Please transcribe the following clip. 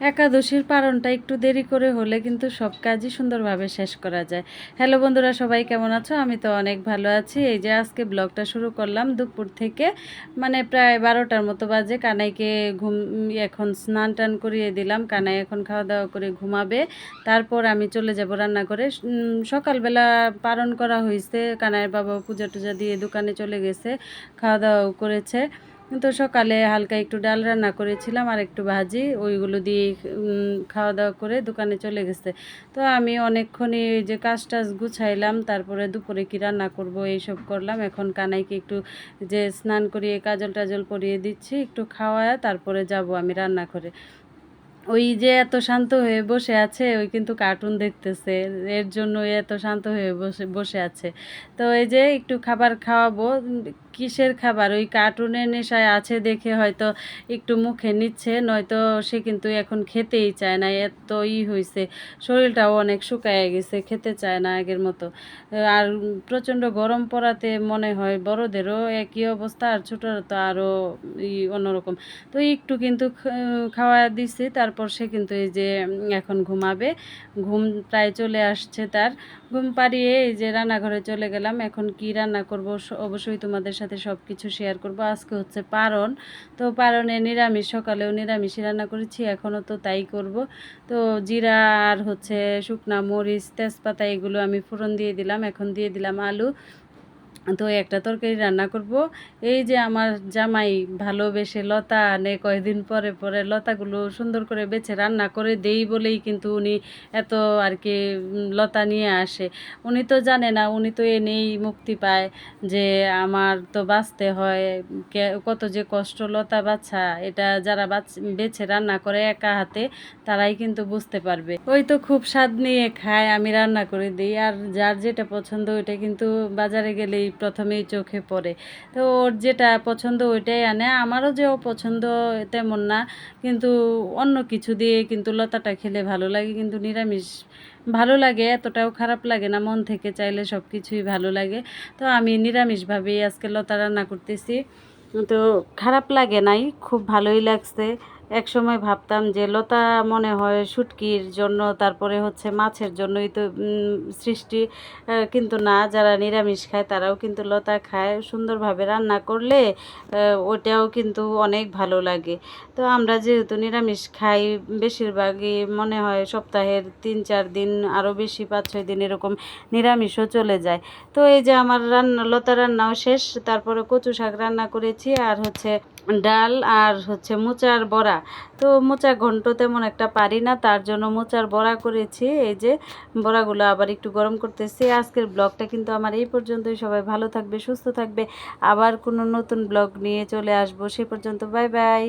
একাদশীর পারণটা একটু দেরি করে হলে কিন্তু সব কাজই সুন্দরভাবে শেষ করা যায়। হ্যালো বন্ধুরা, সবাই কেমন আছো? আমি তো অনেক ভালো আছি। এই যে আজকে ব্লগটা শুরু করলাম দুপুর থেকে, মানে প্রায় 12টার মতো বাজে। কানাইকে এখন স্নান টান করিয়ে দিলাম। কানাই এখন খাওয়া দাওয়া করে ঘুমাবে, তারপর আমি চলে যাব রান্না করে। সকালবেলা পারণ করা হয়েছে, কানাইয়ের বাবা পূজা টুজা দিয়ে দোকানে চলে গেছে, খাওয়া দাওয়াও করেছে। তো সকালে হালকা একটু ডাল রান্না করেছিলাম আর একটু ভাজি, ওইগুলো দিয়ে খাওয়া দাওয়া করে দোকানে চলে গেছে। তো আমি অনেকক্ষণই যে কাজ টাজ গুছাইলাম, তারপরে দুপুরে কি রান্না করব এইসব করলাম। এখন কানাইকে একটু যে স্নান করিয়ে কাজল টাজল পরিয়ে দিচ্ছি, একটু খাওয়ায় তারপরে যাব আমি রান্না করে। ওই যে এত শান্ত হয়ে বসে আছে, ওই কিন্তু কার্টুন দেখতেছে, এর জন্য এত শান্ত হয়ে বসে বসে আছে। তো এই যে একটু খাবার খাওয়াবো। কিসের খাবার? ওই কার্টুনের নেশায় আছে দেখে হয়তো একটু মুখে নিচ্ছে, নয়তো সে কিন্তু এখন খেতেই চায় না। এত হয়েছে, শরীরটাও অনেক শুকায় গেছে, খেতে চায় না আগের মতো। আর প্রচণ্ড গরম পড়াতে মনে হয় বড়দেরও একই অবস্থা, আর ছোটরা তো আরও অন্যরকম। তো একটু কিন্তু খাওয়া দিছি, তারপর সে কিন্তু এই যে এখন ঘুমাবে। ঘুম প্রায় চলে আসছে তার। ঘুম পাড়িয়ে এই যে রান্নাঘরে চলে গেলাম। এখন কি রান্না করব অবশ্যই তোমাদের সাথে সব কিছু শেয়ার করব। আজকে হচ্ছে পারণ, তো পারণে নিরামিষ, সকালেও নিরামিষই রান্না করেছি, এখনও তো তাই করব। তো জিরা আর হচ্ছে শুকনা মরিচ তেজপাতা এগুলো আমি ফোড়ন দিয়ে দিলাম। এখন দিয়ে দিলাম আলু। তো একটা তরকারি রান্না করব। এই যে আমার জামাই ভালোবেসে লতা আনে কয়দিন পরে পরে, লতাগুলো সুন্দর করে বেছে রান্না করে দেই বলেই কিন্তু উনি এত আর কি লতা নিয়ে আসে। উনি তো জানে না, উনি তো এনেই মুক্তি পায় যে আমার তো বাঁচতে হয়, কত যে কষ্ট লতা বাছা। এটা যারা বেছে রান্না করে একা হাতে, তারাই কিন্তু বুঝতে পারবে। ওই তো খুব স্বাদ নিয়ে খায়, আমি রান্না করে দিই, আর যার যেটা পছন্দ ওইটা কিন্তু বাজারে গেলেই প্রথমেই চোখে পড়ে। তো ওর যেটা পছন্দ ওইটাই আনে। আমারও যে ও পছন্দ তেমন না, কিন্তু অন্য কিছু দিয়ে কিন্তু লতাটা খেলে ভালো লাগে, কিন্তু নিরামিষ ভালো লাগে, এতটাও খারাপ লাগে না। মন থেকে চাইলে সব কিছুই ভালো লাগে। তো আমি নিরামিষভাবেই আজকে লতা রান্না করতেছি। তো খারাপ লাগে নাই, খুব ভালোই লাগছে। এক সময় ভাবতাম যে লতা মনে হয় শুটকির জন্য, তারপরে হচ্ছে মাছের জন্যই তো সৃষ্টি, কিন্তু না, যারা নিরামিষ খায় তারাও কিন্তু লতা খায়। সুন্দরভাবে রান্না করলে ওটাও কিন্তু অনেক ভালো লাগে। তো আমরা যেহেতু নিরামিষ খাই, বেশিরভাগই মনে হয় সপ্তাহের 3-4 দিন, আরও বেশি 5-6 দিন এরকম নিরামিষও চলে যায়। তো এই যে আমার লতা রান্নাও শেষ, তারপরে কচু শাক রান্না করেছি, আর হচ্ছে ডাল, আর হচ্ছে মোচার বড়া। তো মোচা ঘন্ট তেমন একটা পারি না, তার জন্য মোচার বড়া করেছি। এই যে বড়াগুলো আবার একটু গরম করতেছি। আজকের ব্লগটা কিন্তু আমার এই পর্যন্তই। সবাই ভালো থাকবে, সুস্থ থাকবে। আবার কোনো নতুন ব্লগ নিয়ে চলে আসবো। সে পর্যন্ত বাই বাই।